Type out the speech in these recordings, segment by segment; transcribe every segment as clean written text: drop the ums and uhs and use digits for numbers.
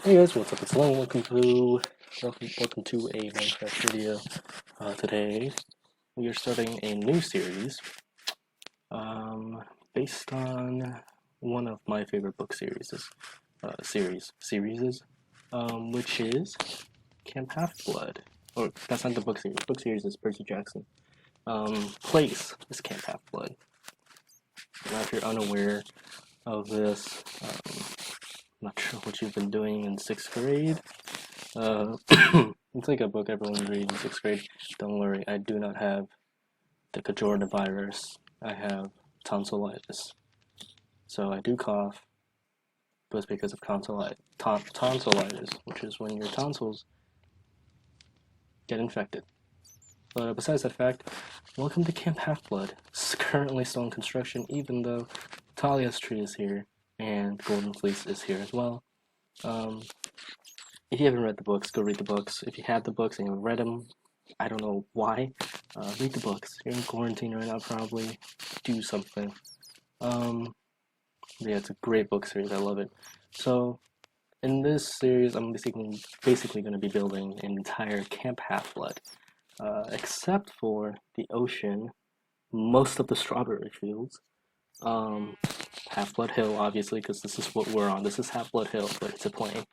Hey guys, what's up? It's Long. Welcome to a Minecraft video. Today we are starting a new series, um, based on one of my favorite book series, which is Camp Half-Blood. Or that's not the book series. Book series is Percy Jackson. Place is Camp Half-Blood. Now, if you're unaware of this, not sure what you've been doing in 6th grade. It's like a book everyone reads in 6th grade. Don't worry, I do not have the coronavirus. I have tonsillitis. So I do cough, but it's because of tonsillitis, which is when your tonsils get infected. But besides that fact, welcome to Camp Half-Blood. It's currently still in construction, even though Talia's tree is here and Golden Fleece is here as well. If you haven't read the books, go read the books. If you have the books and you haven't read them, I don't know why. Read the books. You're in quarantine right now, probably. Do something. Yeah, it's a great book series. I love it. So, in this series, I'm basically going to be building an entire Camp Half-Blood, except for the ocean, most of the strawberry fields, Half-Blood Hill, obviously, because this is what we're on. This is Half-Blood Hill, but it's a plane.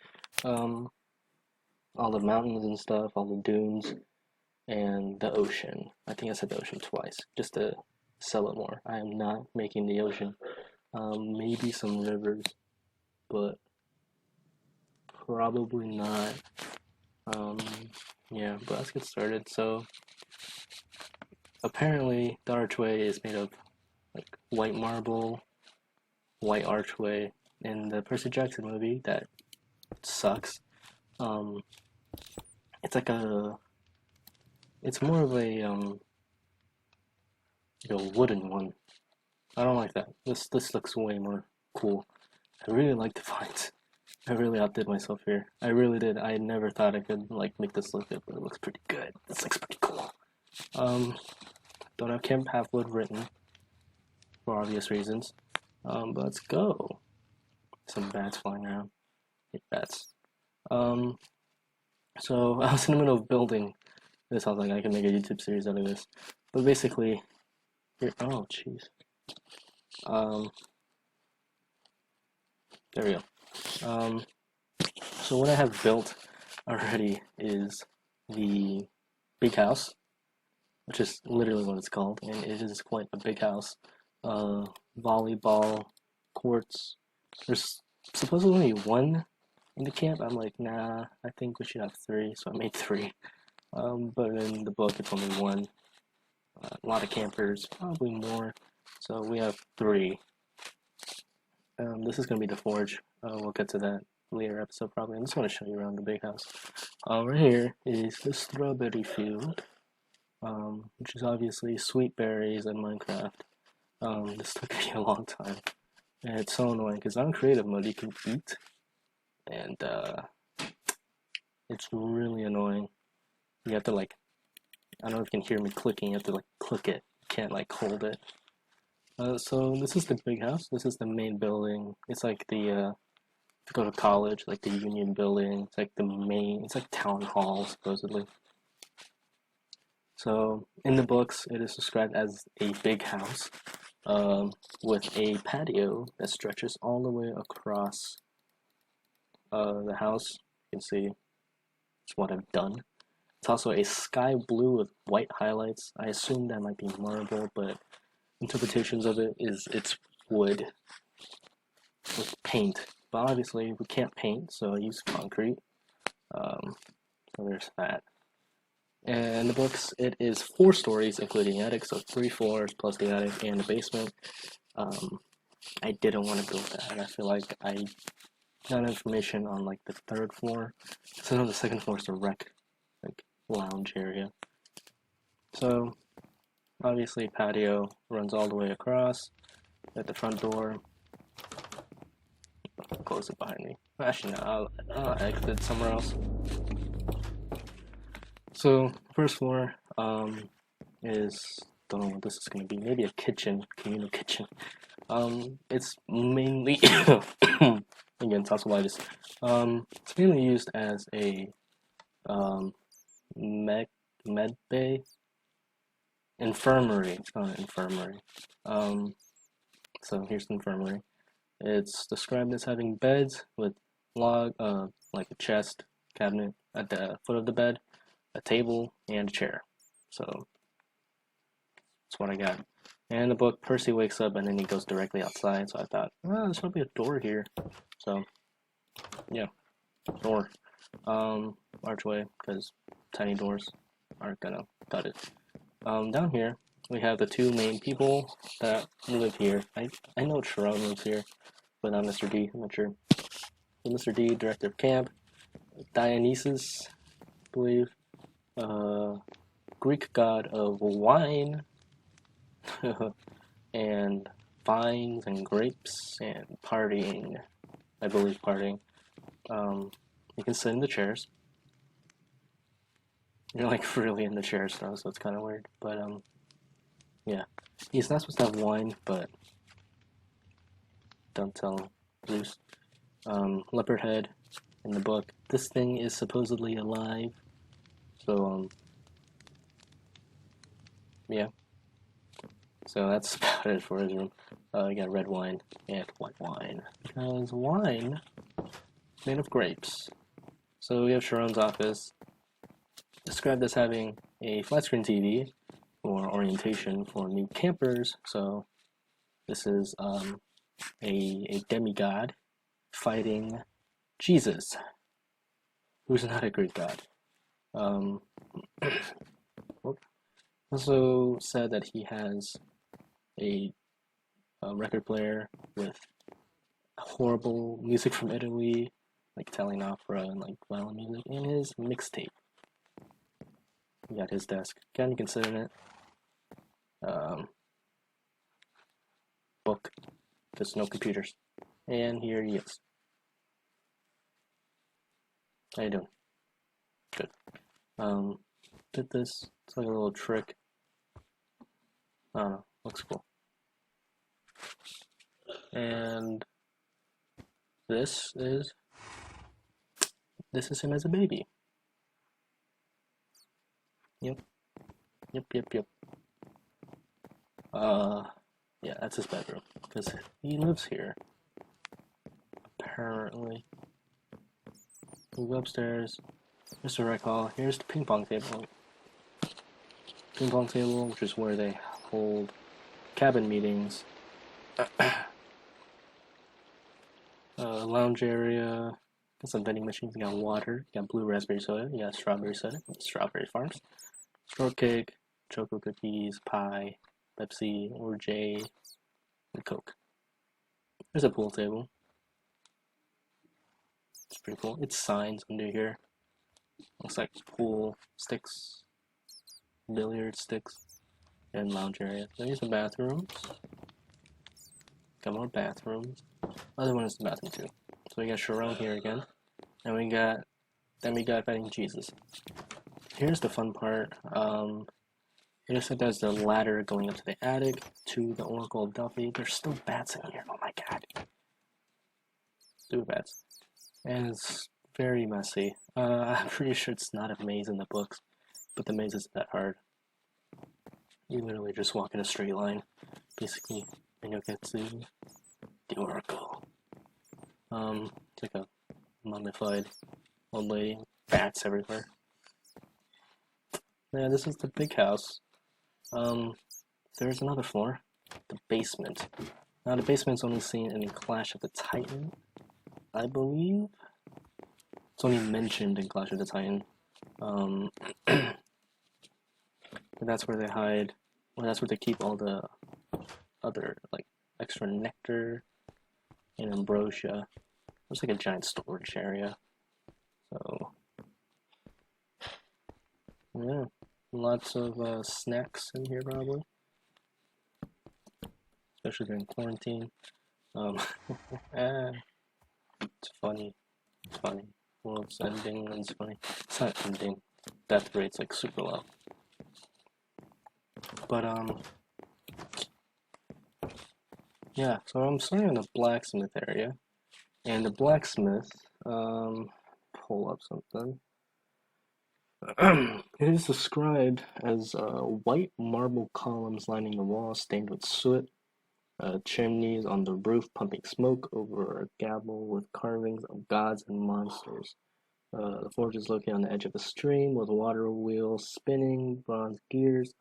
All the mountains and stuff, all the dunes, and the ocean. I think I said the ocean twice, just to sell it more. I am not making the ocean. Maybe some rivers, but probably not. Yeah, but let's get started. So, apparently, the archway is made of like white marble, white archway. In the Percy Jackson movie, that sucks. Um, it's like it's more of a wooden one. I don't like that. This looks way more cool. I really like the vines. I really outdid myself here. I really did. I never thought I could like make this look good, but it looks pretty good. This looks pretty cool. Don't have Camp Half-Blood written for obvious reasons. But let's go. Some bats flying around. Hate bats. So I was in the middle of building this. I was like, I can make a YouTube series out of this. But basically, here. Oh, jeez. There we go. So what I have built already is the big house, which is literally what it's called, and it is quite a big house. Volleyball courts. There's supposedly only one in the camp. I'm like, nah, I think we should have three, so I made three. But in the book, it's only one. A lot of campers, probably more. So we have three. This is gonna be the forge. We'll get to that later episode probably. I just want to show you around the big house. Right here is the strawberry field, which is obviously sweet berries in Minecraft. This took me a long time, and it's so annoying because on creative mode you can eat, and it's really annoying. You have to like, I don't know if you can hear me clicking. You have to like click it. You can't like hold it. So this is the big house. This is the main building. It's like the if you go to college, like the Union Building. It's like the main. It's like town hall supposedly. So in the books, it is described as a big house, with a patio that stretches all the way across the house. You can see it's what I've done. It's also a sky blue with white highlights. I assume that might be marble, but interpretations of it is it's wood with paint. But obviously we can't paint, so I use concrete. So there's that. And the books, it is 4 stories, including attic, so 3 floors plus the attic and the basement. I didn't want to build that, and I feel like I got information on like the 3rd floor. So no, the 2nd floor is the rec, like lounge area. So obviously patio runs all the way across at the front door. Close it behind me. Actually, no, I'll exit somewhere else. So, first floor is, don't know what this is going to be, maybe a kitchen, communal kitchen. It's mainly again, tonsillitis. It's mainly used as a med bay infirmary. It's called an infirmary. So here's the infirmary. It's described as having beds with like a chest cabinet at the foot of the bed, a table, and a chair. So that's what I got. And in the book, Percy wakes up and then he goes directly outside. So I thought, oh, there's probably a door here. So yeah, door, archway, because tiny doors aren't gonna cut it. Down here we have the two main people that live here. I know Sharon lives here, but not Mr. D. I'm not sure. So Mr. D, director of camp. Dionysus, I believe, Greek god of wine, and vines and grapes and partying. I believe partying. You can sit in the chairs. You're like really in the chairs though, so it's kind of weird. But yeah, he's not supposed to have wine, but don't tell Zeus. Leopard head in the book. This thing is supposedly alive. So yeah. So that's about it for his room. You got red wine and white wine. Because wine is made of grapes. So we have Sharon's office, described as having a flat screen TV for orientation for new campers. So this is a demigod fighting Jesus, who's not a Greek god. Also said that he has a record player with horrible music from Italy, like Italian opera and like violin music, in his mixtape. He got his desk. Can you consider it? Book, because no computers. And here he is. How you doing? Good. Did this. It's like a little trick. I don't know. Looks cool. And this is him as a baby. Yep. Yeah, that's his bedroom, because he lives here, apparently. We go upstairs. Mr. Rec Hall. Here's the ping pong table. Ping pong table, which is where they hold cabin meetings. Lounge area. Got some vending machines. You got water. You got blue raspberry soda. You got strawberry soda. Strawberry Farms. Shortcake, choco cookies, pie, Pepsi, or J, and Coke. There's a pool table. It's pretty cool. It's signs under here. Looks like pool sticks, billiard sticks, and lounge area. There's the bathrooms. Got more bathrooms. Other one is the bathroom too. So we got Sharon here again, and we got fighting Jesus. Here's the fun part. It looks like there's the ladder going up to the attic to the Oracle of Delphi. There's still bats in here. Oh my god. Stupid bats. And it's very messy. I'm pretty sure it's not a maze in the books, but the maze isn't that hard. You literally just walk in a straight line, basically, and you'll get to the Oracle. It's like a mummified old lady. Bats everywhere. Yeah, this is the big house. There's another floor, the basement. Now the basement's only seen in Clash of the Titan, I believe. It's only mentioned in Clash of the Titan. But that's where they hide. Well, that's where they keep all the other like extra nectar and ambrosia. There's like a giant storage area. So yeah. Lots of snacks in here, probably. Especially during quarantine. It's funny. It's funny. World's ending and it's funny. It's not ending. Death rate's like super low. But, yeah, so I'm starting in the blacksmith area. And the blacksmith, pull up something. It is described as white marble columns lining the wall stained with soot, chimneys on the roof pumping smoke over a gable with carvings of gods and monsters. The forge is located on the edge of a stream with water wheels spinning, bronze gears.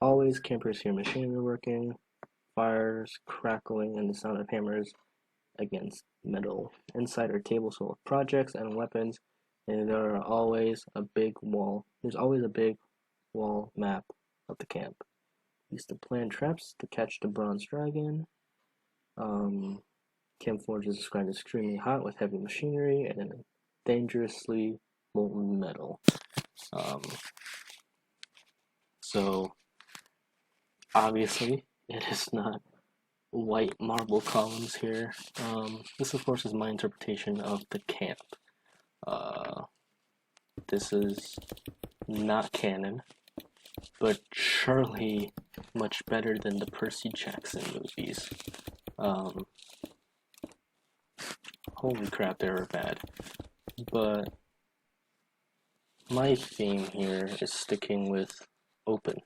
Always campers hear machinery working, fires crackling, and the sound of hammers against metal. Inside are tables full of projects and weapons, and there are always a big wall. There's always a big wall map of the camp. Used to plant traps to catch the bronze dragon. Camp Forge is described as extremely hot with heavy machinery and dangerously molten metal. So obviously it is not white marble columns here. This of course is my interpretation of the camp. This is not canon, but surely much better than the Percy Jackson movies. Holy crap, they were bad. But my theme here is sticking with open.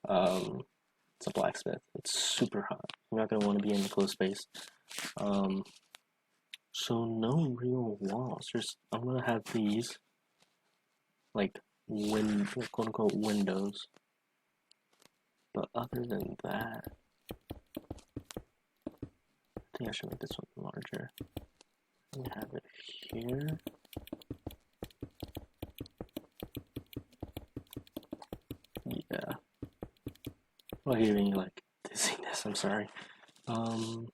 It's a blacksmith. It's super hot. You're not gonna want to be in the closed space. So no real walls. I'm gonna have these like quote unquote windows. But other than that, I think I should make this one larger. I'm gonna have it here. Yeah. Well, giving you like dizziness, I'm sorry. I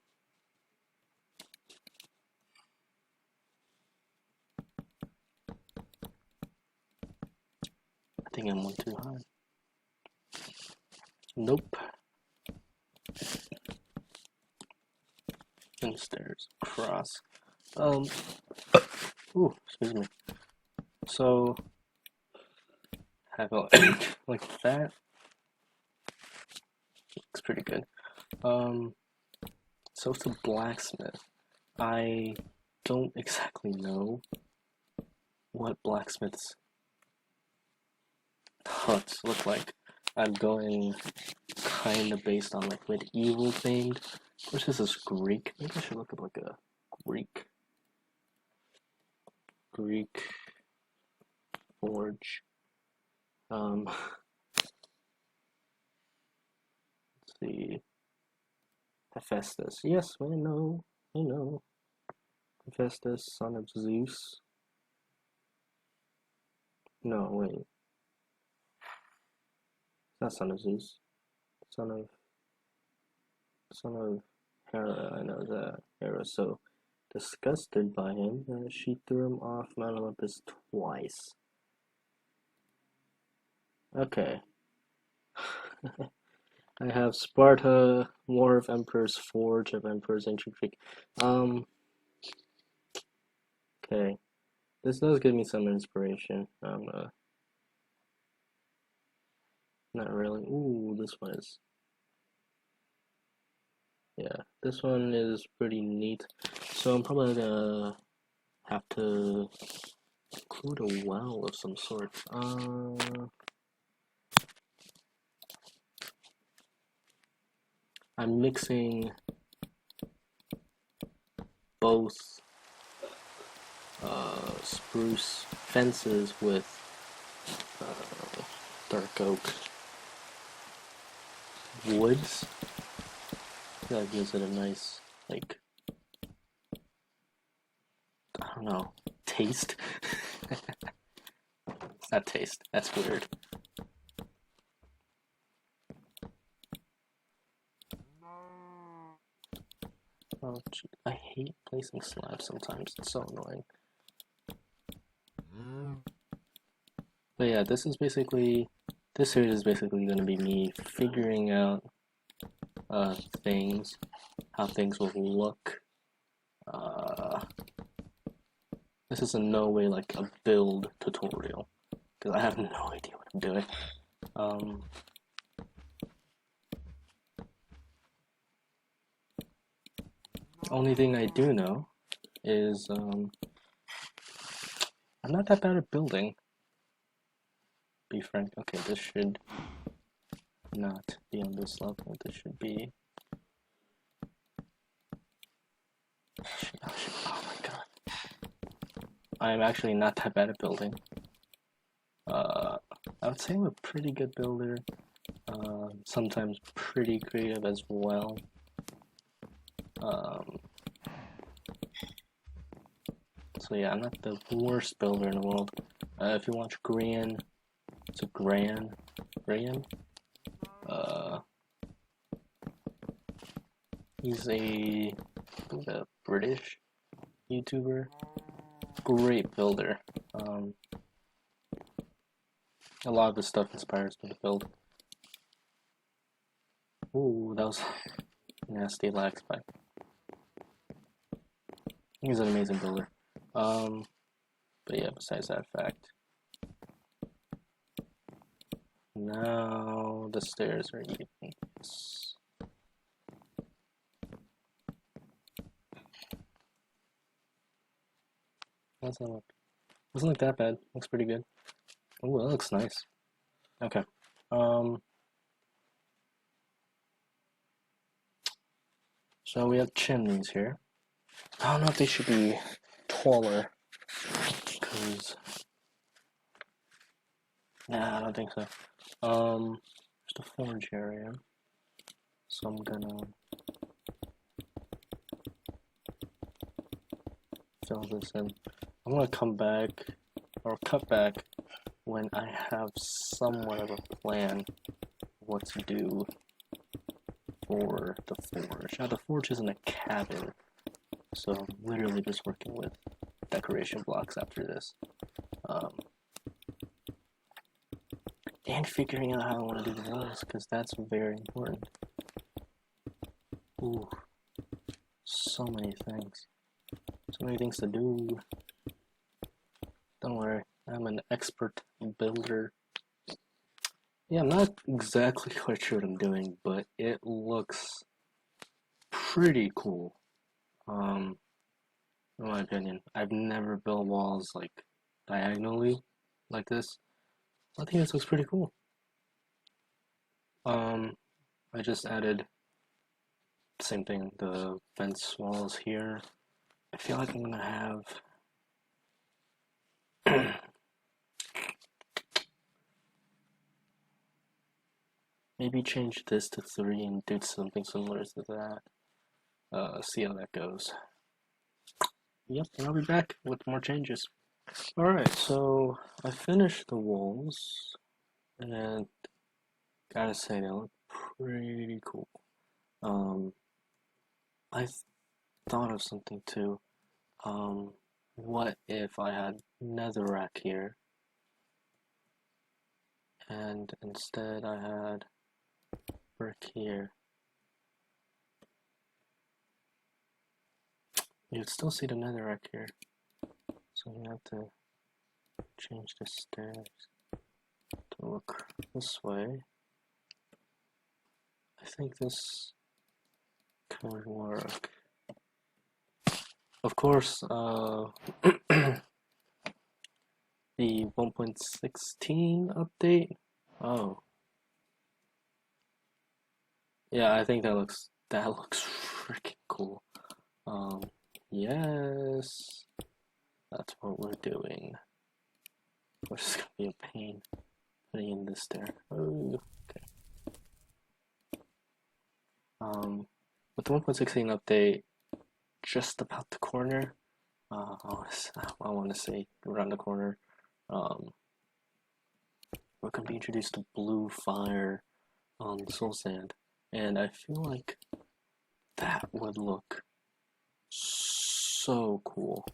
think I'm one too high. Nope. And the stairs across. Ooh, excuse me. So have it like that. Looks pretty good. So it's a blacksmith. I don't exactly know what blacksmiths huts look like. I'm going kind of based on like medieval themed. Of course, this is Greek. Maybe I should look up like a Greek forge. Let's see. Hephaestus. Yes, I know. Hephaestus, son of Zeus. No, wait. Not son of Zeus. Son of Hera, I know that. Hera, so disgusted by him, she threw him off Mount Olympus twice. Okay. I have Sparta, War of Emperors, Forge of Emperors, Ancient Greek. Okay. This does give me some inspiration. Not really. Ooh, this one is. Yeah, this one is pretty neat. So I'm probably gonna have to include a well of some sort. I'm mixing both spruce fences with dark oak woods. That gives it a nice, like, I don't know, taste. It's not taste, that's weird. Oh, gee, I hate placing slabs sometimes, it's so annoying. But yeah, this series is basically going to be me figuring out things, how things will look. This is in no way like a build tutorial, because I have no idea what I'm doing. Only thing I do know is I'm not that bad at building. Be frank. Okay, this should not be on this level. This should be. Oh my god. I am actually not that bad at building. I would say I'm a pretty good builder. Sometimes pretty creative as well. So yeah, I'm not the worst builder in the world. If you watch Gran, it's a Gran. He's a British YouTuber. Great builder. A lot of his stuff inspires me to build. Ooh, that was nasty lag spike. He's an amazing builder. But yeah, besides that fact. Now the stairs are even. How's that look? Doesn't look that bad. Looks pretty good. Oh, that looks nice. Okay. So we have chimneys here. I don't know if they should be taller, because nah, I don't think so. There's the forge area, so I'm gonna fill this in. I'm gonna come back or cut back when I have somewhat of a plan what to do for the forge. Now the forge isn't a cabin, so I'm literally just working with decoration blocks after this. And figuring out how I want to do the walls, because that's very important. Ooh, so many things. So many things to do. Don't worry, I'm an expert builder. Yeah, I'm not exactly quite sure what I'm doing, but it looks pretty cool. In my opinion. I've never built walls like diagonally like this. I think this looks pretty cool. I just added same thing, the fence walls here. I feel like I'm gonna have maybe change this to 3 and do something similar to that. See how that goes. Yep, and I'll be back with more changes. Alright, so I finished the walls, and gotta say they look pretty cool. I thought of something too. What if I had netherrack here, and instead I had brick here? You'd still see the netherrack here, so you have to change the stairs to look this way. I think this could work. Of course, the 1.16 update. Oh, yeah, I think that looks freaking cool. Yes, that's what we're doing. Which is gonna be a pain putting in this there. Oh, okay. With the 1.16 update, just about the corner. I want to say around the corner. We're gonna be introduced to blue fire on Soul Sand, and I feel like that would look so cool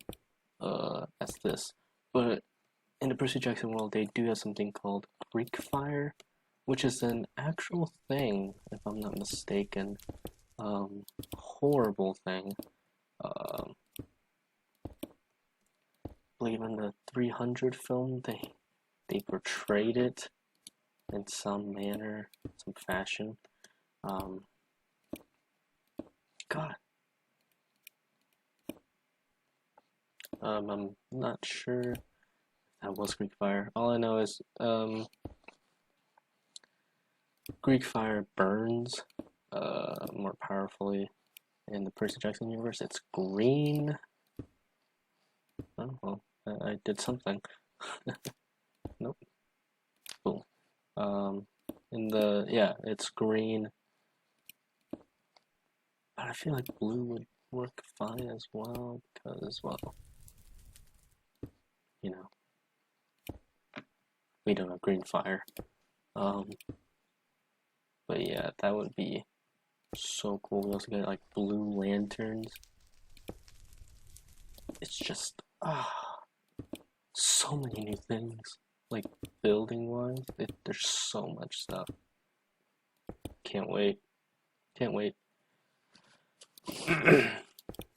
as this. But in the Percy Jackson world, they do have something called Greek fire, which is an actual thing, if I'm not mistaken. Horrible thing. I believe in the 300 film, they portrayed it in some manner, some fashion. God. I'm not sure that was Greek fire. All I know is Greek fire burns more powerfully in the Percy Jackson universe. It's green. Oh well, I did something. Nope. Cool. It's green. But I feel like blue would work fine as well because, well, you know, we don't have green fire. Um, but yeah, that would be so cool. We also get like blue lanterns. It's just so many new things. Like building wise, there's so much stuff. Can't wait. Can't wait.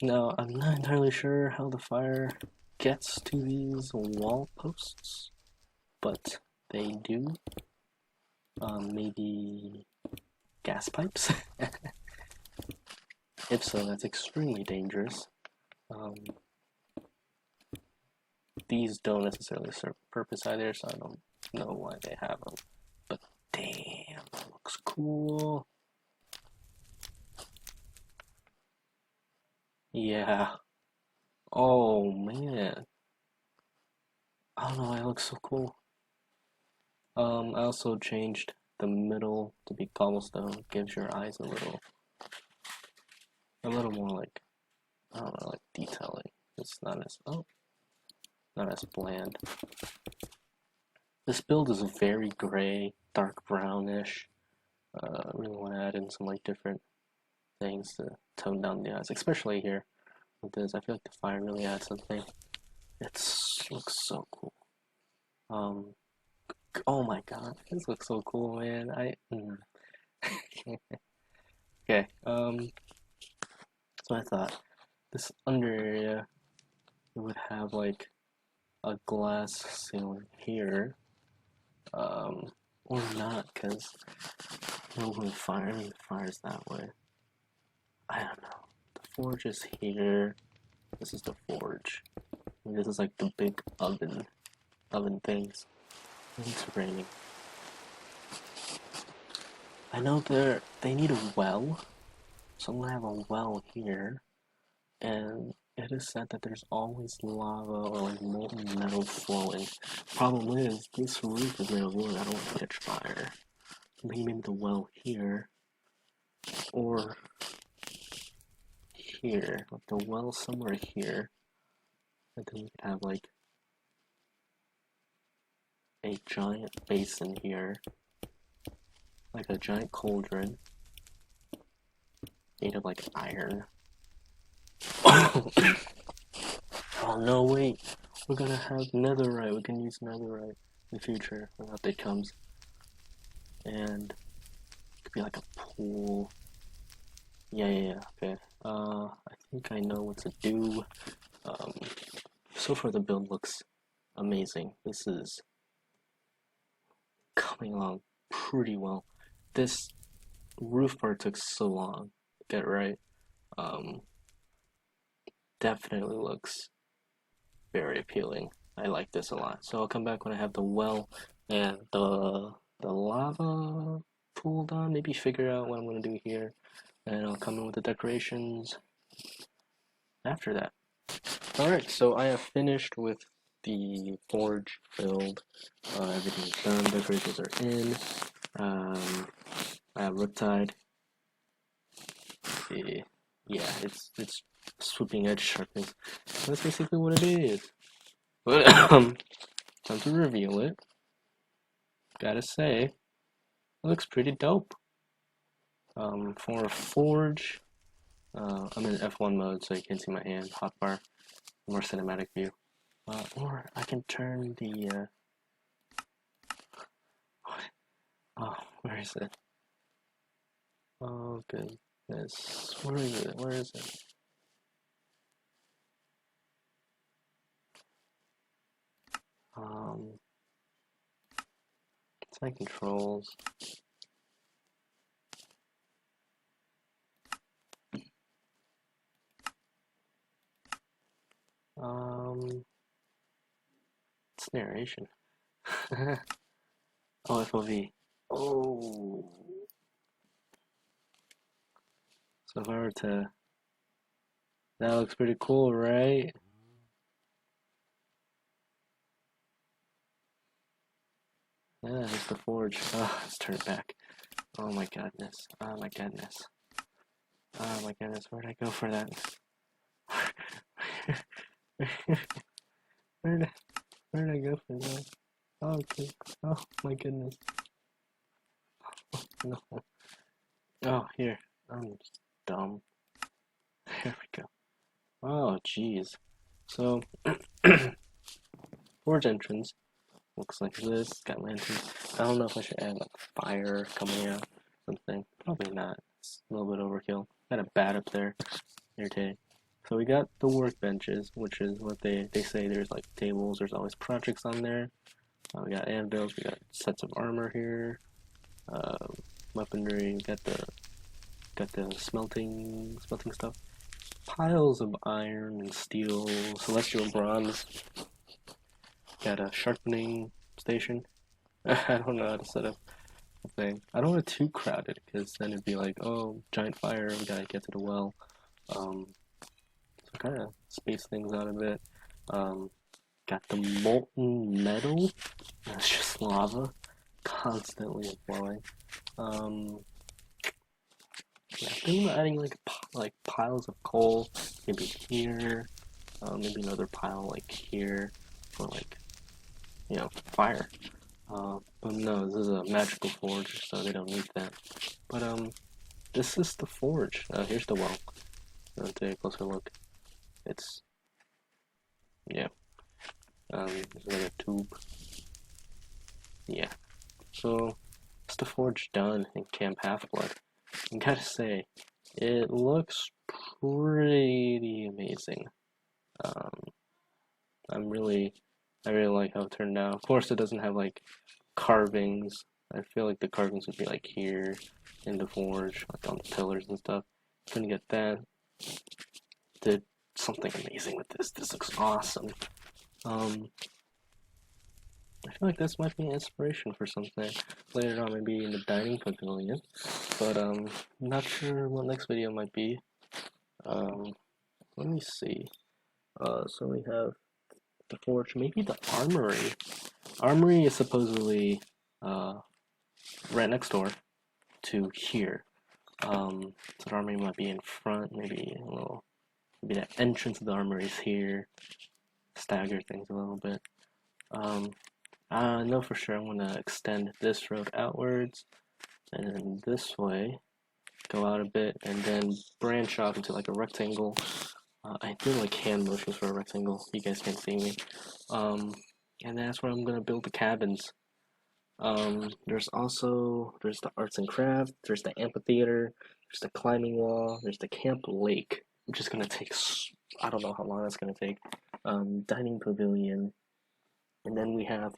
Now, I'm not entirely sure how the fire gets to these wall posts, but they do. Maybe gas pipes? If so, that's extremely dangerous. These don't necessarily serve a purpose either, so I don't know why they have them. But damn, that looks cool. Yeah. Oh man. I don't know why it looks so cool. I also changed the middle to be cobblestone. It gives your eyes a little more like, I don't know, like detailing. It's not as bland. This build is very gray, dark brownish. I really want to add in some like different things to tone down the eyes, especially here with this. I feel like the fire really adds something. It looks so cool. Oh my god, this looks so cool, man. Okay, so I thought this under area it would have like a glass ceiling here, or not, because no one fires that way. I don't know. The forge is here. This is the forge. And this is like the big oven things. It's raining. I know they need a well, so I'm gonna have a well here, and it is said that there's always lava or like molten metal flowing. Problem is, this roof is made of wood. I don't want to catch fire. Maybe the well here, or here, like the well somewhere here, and then you could have like a giant basin here, like a giant cauldron made of like iron. Oh no, wait, we're gonna have netherite. We can use netherite in the future when that day comes, and it could be like a pool. Yeah, okay. I think I know what to do. So far the build looks amazing. This is coming along pretty well. This roof part took so long to get right. Definitely looks very appealing. I like this a lot. So I'll come back when I have the well and the lava pool done. Maybe figure out what I'm gonna do here, and I'll come in with the decorations after that. Alright, so I have finished with the forge build. Everything's done, decorations are in. I have riptide. Yeah, it's swooping edge sharpness. That's basically what it is. But time to reveal it. Gotta say, it looks pretty dope. For a forge, I'm in F1 mode, so you can't see my hand. Hotbar, more cinematic view. Or I can turn the. Oh, where is it? Oh goodness, where is it? Where is it? It's my controls. This narration. Oh, FOV. Oh. So if I were to... That looks pretty cool, right? Yeah, there's the forge. Oh, let's turn it back. Oh my goodness. Oh my goodness. Oh my goodness. Where'd I go for that? Where'd I go for that? Oh, okay. Oh my goodness. No. Oh, here. I'm just dumb. There we go. Oh, jeez. So, forge entrance looks like this. Got lanterns. I don't know if I should add like fire coming out or something. Probably not. It's a little bit overkill. Got a bat up there. Irritating. So we got the workbenches, which is what they say. There's like tables. There's always projects on there. We got anvils. We got sets of armor here. Weaponry. We got the smelting stuff. Piles of iron and steel, celestial bronze. Got a sharpening station. I don't know how to set up a thing. I don't want it too crowded because then it'd be like, oh, giant fire, we gotta get to the well. So kind of space things out a bit. Got the molten metal. That's just lava, constantly flowing. Yeah, thinking about adding like piles of coal, maybe here, maybe another pile like here for like, you know, fire. But no, this is a magical forge, so they don't need that. But this is the forge. Here's the well. I'll take a closer look. It's yeah. There's like a tube. Yeah. So it's the forge done in Camp Half-Blood. I gotta say, it looks pretty amazing. I really like how it turned out. Of course, it doesn't have like carvings. I feel like the carvings would be like here in the forge, like on the pillars and stuff. Couldn't get that. Did something amazing with this. This looks awesome. I feel like this might be an inspiration for something later on, maybe in the dining pavilion. But I'm not sure what next video might be. Let me see. So we have the forge, maybe the armory. Armory is supposedly right next door to here. So the armory might be in front, maybe the entrance of the armory is here. Stagger things a little bit. I know for sure I'm gonna extend this road outwards, and then this way, go out a bit, and then branch off into like a rectangle. I do like hand motions for a rectangle. You guys can't see me. And that's where I'm gonna build the cabins. There's the arts and crafts. There's the amphitheater. There's the climbing wall. There's the camp lake, which is gonna take I don't know how long that's gonna take. Dining pavilion, and then we have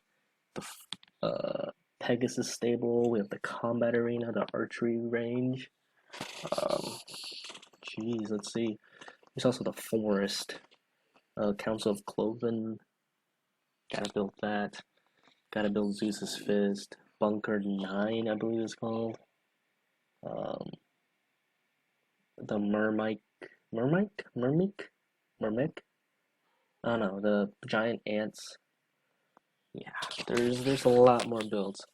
the Pegasus stable. We have the combat arena, the archery range. Geez, let's see. There's also the forest, Council of Cloven. Gotta build that. Gotta build Zeus's Fist. Bunker 9, I believe it's called. The Mermic? I don't know, the giant ants. Yeah, there's a lot more builds,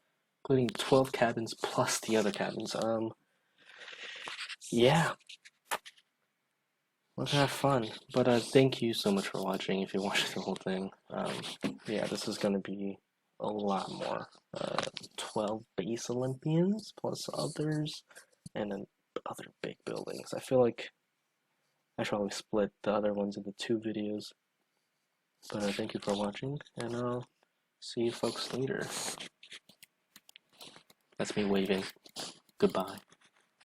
including 12 cabins plus the other cabins. Yeah, let's have fun. But thank you so much for watching. If you watched the whole thing, yeah, this is gonna be a lot more. 12 base Olympians plus others, and then other big buildings. I feel like I should probably split the other ones into 2 videos. But thank you for watching, and I'll see you folks later. That's me waving. Goodbye.